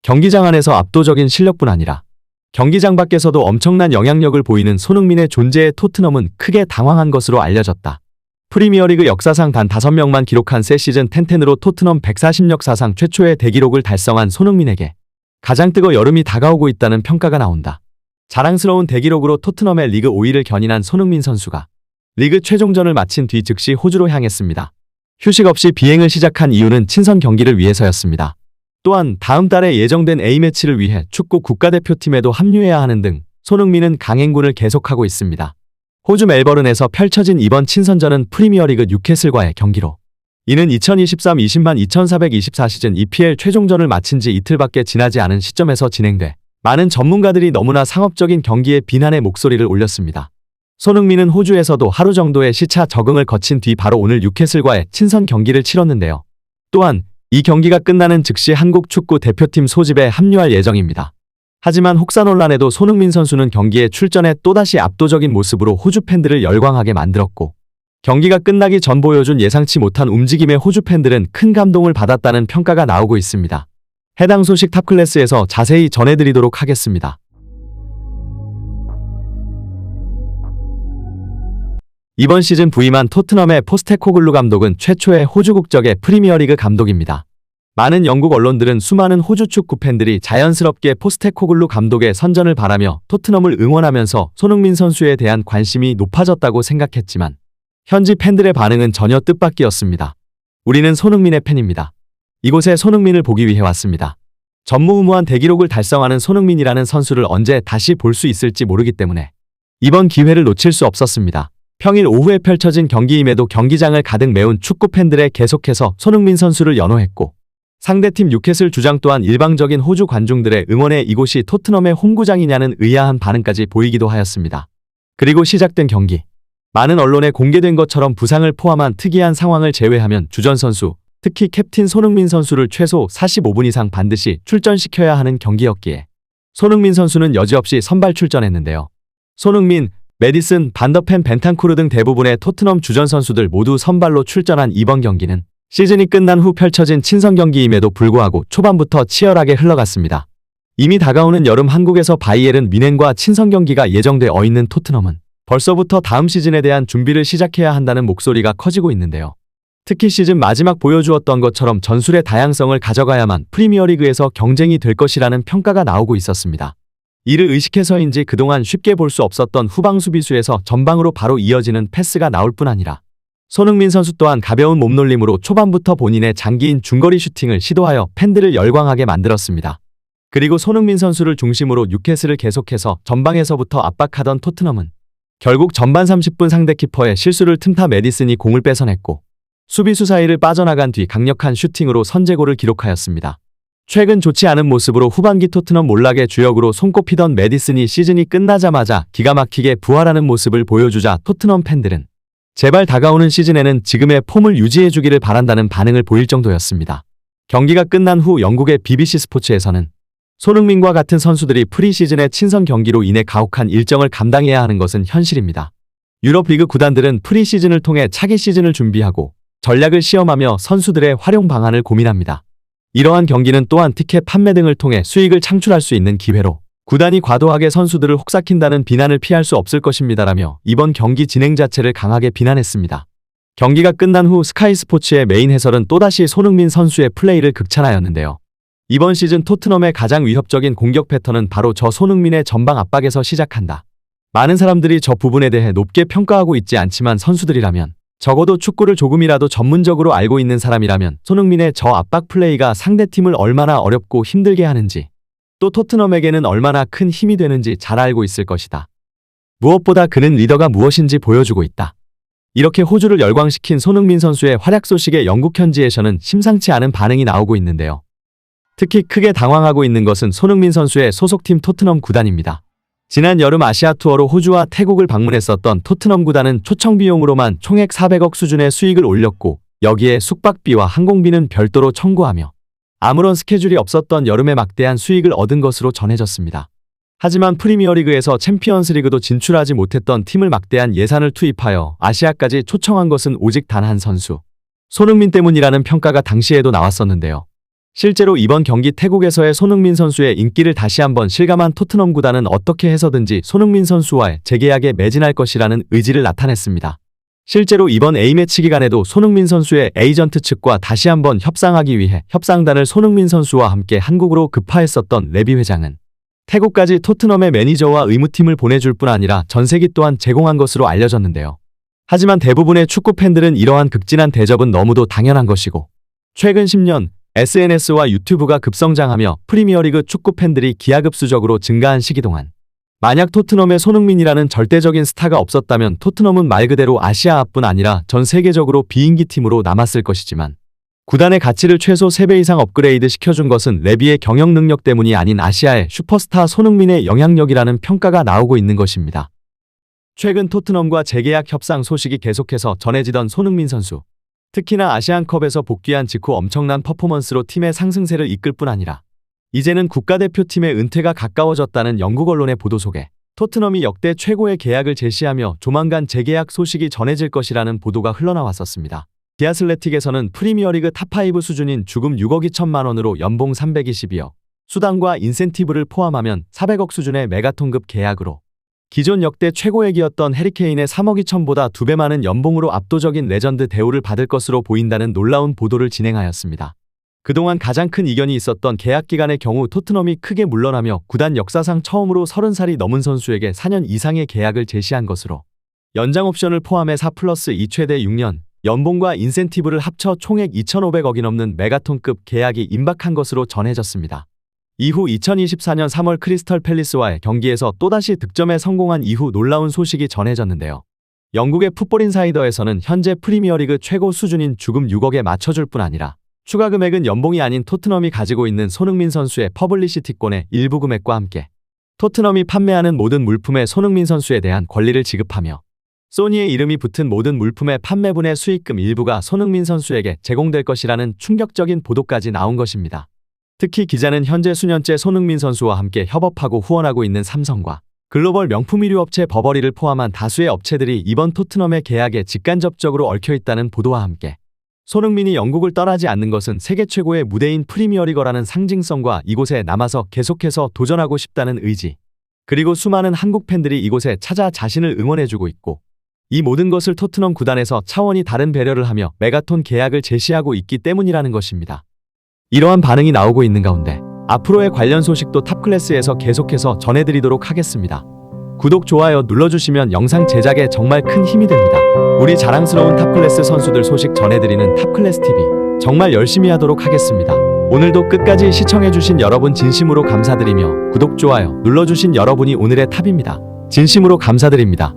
경기장 안에서 압도적인 실력뿐 아니라 경기장 밖에서도 엄청난 영향력을 보이는 손흥민의 존재에 토트넘은 크게 당황한 것으로 알려졌다. 프리미어리그 역사상 단 5명만 기록한 새 시즌 10-10으로 토트넘 140역 사상 최초의 대기록을 달성한 손흥민에게 가장 뜨거 여름이 다가오고 있다는 평가가 나온다. 자랑스러운 대기록으로 토트넘의 리그 5위를 견인한 손흥민 선수가 리그 최종전을 마친 뒤 즉시 호주로 향했습니다. 휴식 없이 비행을 시작한 이유는 친선 경기를 위해서였습니다. 또한 다음 달에 예정된 A매치를 위해 축구 국가대표팀에도 합류해야 하는 등 손흥민은 강행군을 계속하고 있습니다. 호주 멜버른에서 펼쳐진 이번 친선전은 프리미어리그 뉴캐슬과의 경기로 이는 2023-20만-2424 시즌 EPL 최종전을 마친 지 이틀밖에 지나지 않은 시점에서 진행돼 많은 전문가들이 너무나 상업적인 경기에 비난의 목소리를 올렸습니다. 손흥민은 호주에서도 하루 정도의 시차 적응을 거친 뒤 바로 오늘 뉴캐슬과의 친선 경기를 치렀는데요. 또한 이 경기가 끝나는 즉시 한국 축구 대표팀 소집에 합류할 예정입니다. 하지만 혹사 논란에도 손흥민 선수는 경기에 출전해 또다시 압도적인 모습으로 호주 팬들을 열광하게 만들었고 경기가 끝나기 전 보여준 예상치 못한 움직임에 호주 팬들은 큰 감동을 받았다는 평가가 나오고 있습니다. 해당 소식 탑클래스에서 자세히 전해드리도록 하겠습니다. 이번 시즌 부임한 토트넘의 포스테코글루 감독은 최초의 호주 국적의 프리미어리그 감독입니다. 많은 영국 언론들은 수많은 호주 축구 팬들이 자연스럽게 포스테코글루 감독의 선전을 바라며 토트넘을 응원하면서 손흥민 선수에 대한 관심이 높아졌다고 생각했지만 현지 팬들의 반응은 전혀 뜻밖이었습니다. 우리는 손흥민의 팬입니다. 이곳에 손흥민을 보기 위해 왔습니다. 전무후무한 대기록을 달성하는 손흥민이라는 선수를 언제 다시 볼 수 있을지 모르기 때문에 이번 기회를 놓칠 수 없었습니다. 평일 오후에 펼쳐진 경기임에도 경기장을 가득 메운 축구 팬들에 계속해서 손흥민 선수를 연호했고 상대팀 뉴캐슬 주장 또한 일방적인 호주 관중들의 응원에 이곳이 토트넘의 홈구장이냐는 의아한 반응까지 보이기도 하였습니다. 그리고 시작된 경기. 많은 언론에 공개된 것처럼 부상을 포함한 특이한 상황을 제외하면 주전 선수, 특히 캡틴 손흥민 선수를 최소 45분 이상 반드시 출전시켜야 하는 경기였기에 손흥민 선수는 여지없이 선발 출전했는데요. 손흥민, 메디슨, 반더펜, 벤탄쿠르 등 대부분의 토트넘 주전 선수들 모두 선발로 출전한 이번 경기는 시즌이 끝난 후 펼쳐진 친선 경기임에도 불구하고 초반부터 치열하게 흘러갔습니다. 이미 다가오는 여름 한국에서 바이에른 뮌헨과 친선 경기가 예정되어 있는 토트넘은 벌써부터 다음 시즌에 대한 준비를 시작해야 한다는 목소리가 커지고 있는데요. 특히 시즌 마지막 보여주었던 것처럼 전술의 다양성을 가져가야만 프리미어리그에서 경쟁이 될 것이라는 평가가 나오고 있었습니다. 이를 의식해서인지 그동안 쉽게 볼 수 없었던 후방 수비수에서 전방으로 바로 이어지는 패스가 나올 뿐 아니라 손흥민 선수 또한 가벼운 몸놀림으로 초반부터 본인의 장기인 중거리 슈팅을 시도하여 팬들을 열광하게 만들었습니다. 그리고 손흥민 선수를 중심으로 뉴캐슬을 계속해서 전방에서부터 압박하던 토트넘은 결국 전반 30분 상대 키퍼의 실수를 틈타 메디슨이 공을 뺏어냈고 수비수 사이를 빠져나간 뒤 강력한 슈팅으로 선제골을 기록하였습니다. 최근 좋지 않은 모습으로 후반기 토트넘 몰락의 주역으로 손꼽히던 메디슨이 시즌이 끝나자마자 기가 막히게 부활하는 모습을 보여주자 토트넘 팬들은 제발 다가오는 시즌에는 지금의 폼을 유지해주기를 바란다는 반응을 보일 정도였습니다. 경기가 끝난 후 영국의 BBC 스포츠에서는 손흥민과 같은 선수들이 프리시즌의 친선 경기로 인해 가혹한 일정을 감당해야 하는 것은 현실입니다. 유럽 리그 구단들은 프리시즌을 통해 차기 시즌을 준비하고 전략을 시험하며 선수들의 활용 방안을 고민합니다. 이러한 경기는 또한 티켓 판매 등을 통해 수익을 창출할 수 있는 기회로 구단이 과도하게 선수들을 혹사킨다는 비난을 피할 수 없을 것입니다라며 이번 경기 진행 자체를 강하게 비난했습니다. 경기가 끝난 후 스카이 스포츠의 메인 해설은 또다시 손흥민 선수의 플레이를 극찬하였는데요. 이번 시즌 토트넘의 가장 위협적인 공격 패턴은 바로 저 손흥민의 전방 압박에서 시작한다. 많은 사람들이 저 부분에 대해 높게 평가하고 있지 않지만 선수들이라면 적어도 축구를 조금이라도 전문적으로 알고 있는 사람이라면 손흥민의 저 압박 플레이가 상대팀을 얼마나 어렵고 힘들게 하는지 또 토트넘에게는 얼마나 큰 힘이 되는지 잘 알고 있을 것이다. 무엇보다 그는 리더가 무엇인지 보여주고 있다. 이렇게 호주를 열광시킨 손흥민 선수의 활약 소식에 영국 현지에서는 심상치 않은 반응이 나오고 있는데요. 특히 크게 당황하고 있는 것은 손흥민 선수의 소속팀 토트넘 구단입니다. 지난 여름 아시아 투어로 호주와 태국을 방문했었던 토트넘 구단은 초청 비용으로만 총액 400억 수준의 수익을 올렸고 여기에 숙박비와 항공비는 별도로 청구하며 아무런 스케줄이 없었던 여름에 막대한 수익을 얻은 것으로 전해졌습니다. 하지만 프리미어리그에서 챔피언스리그도 진출하지 못했던 팀을 막대한 예산을 투입하여 아시아까지 초청한 것은 오직 단 한 선수, 손흥민 때문이라는 평가가 당시에도 나왔었는데요. 실제로 이번 경기 태국에서의 손흥민 선수의 인기를 다시 한번 실감한 토트넘 구단은 어떻게 해서든지 손흥민 선수와의 재계약에 매진할 것이라는 의지를 나타냈습니다. 실제로 이번 A매치 기간에도 손흥민 선수의 에이전트 측과 다시 한번 협상하기 위해 협상단을 손흥민 선수와 함께 한국으로 급파했었던 레비 회장은 태국까지 토트넘의 매니저와 의무팀을 보내줄 뿐 아니라 전세기 또한 제공한 것으로 알려졌는데요. 하지만 대부분의 축구 팬들은 이러한 극진한 대접은 너무도 당연한 것이고 최근 10년 SNS와 유튜브가 급성장하며 프리미어리그 축구 팬들이 기하급수적으로 증가한 시기 동안 만약 토트넘에 손흥민이라는 절대적인 스타가 없었다면 토트넘은 말 그대로 아시아뿐 아니라 전 세계적으로 비인기 팀으로 남았을 것이지만 구단의 가치를 최소 3배 이상 업그레이드 시켜준 것은 레비의 경영 능력 때문이 아닌 아시아의 슈퍼스타 손흥민의 영향력이라는 평가가 나오고 있는 것입니다. 최근 토트넘과 재계약 협상 소식이 계속해서 전해지던 손흥민 선수. 특히나 아시안컵에서 복귀한 직후 엄청난 퍼포먼스로 팀의 상승세를 이끌 뿐 아니라 이제는 국가대표팀의 은퇴가 가까워졌다는 영국 언론의 보도 속에 토트넘이 역대 최고의 계약을 제시하며 조만간 재계약 소식이 전해질 것이라는 보도가 흘러나왔었습니다. 디아슬레틱에서는 프리미어리그 탑5 수준인 주금 6억 2천만 원으로 연봉 322억, 수당과 인센티브를 포함하면 400억 수준의 메가톤급 계약으로 기존 역대 최고액이었던 해리케인의 3억 2천보다 2배 많은 연봉으로 압도적인 레전드 대우를 받을 것으로 보인다는 놀라운 보도를 진행하였습니다. 그동안 가장 큰 이견이 있었던 계약 기간의 경우 토트넘이 크게 물러나며 구단 역사상 처음으로 30살이 넘은 선수에게 4년 이상의 계약을 제시한 것으로 연장 옵션을 포함해 4+2 최대 6년, 연봉과 인센티브를 합쳐 총액 2,500억이 넘는 메가톤급 계약이 임박한 것으로 전해졌습니다. 이후 2024년 3월 크리스털 팰리스와의 경기에서 또다시 득점에 성공한 이후 놀라운 소식이 전해졌는데요. 영국의 풋볼인사이더에서는 현재 프리미어리그 최고 수준인 주금 6억에 맞춰줄 뿐 아니라 추가 금액은 연봉이 아닌 토트넘이 가지고 있는 손흥민 선수의 퍼블리시티권의 일부 금액과 함께 토트넘이 판매하는 모든 물품에 손흥민 선수에 대한 권리를 지급하며 소니의 이름이 붙은 모든 물품의 판매분의 수익금 일부가 손흥민 선수에게 제공될 것이라는 충격적인 보도까지 나온 것입니다. 특히 기자는 현재 수년째 손흥민 선수와 함께 협업하고 후원하고 있는 삼성과 글로벌 명품 의류 업체 버버리를 포함한 다수의 업체들이 이번 토트넘의 계약에 직간접적으로 얽혀있다는 보도와 함께 손흥민이 영국을 떠나지 않는 것은 세계 최고의 무대인 프리미어리거라는 상징성과 이곳에 남아서 계속해서 도전하고 싶다는 의지, 그리고 수많은 한국 팬들이 이곳에 찾아 자신을 응원해주고 있고 이 모든 것을 토트넘 구단에서 차원이 다른 배려를 하며 메가톤 계약을 제시하고 있기 때문이라는 것입니다. 이러한 반응이 나오고 있는 가운데 앞으로의 관련 소식도 탑클래스에서 계속해서 전해드리도록 하겠습니다. 구독, 좋아요 눌러주시면 영상 제작에 정말 큰 힘이 됩니다. 우리 자랑스러운 탑클래스 선수들 소식 전해드리는 탑클래스TV 정말 열심히 하도록 하겠습니다. 오늘도 끝까지 시청해주신 여러분 진심으로 감사드리며 구독, 좋아요 눌러주신 여러분이 오늘의 탑입니다. 진심으로 감사드립니다.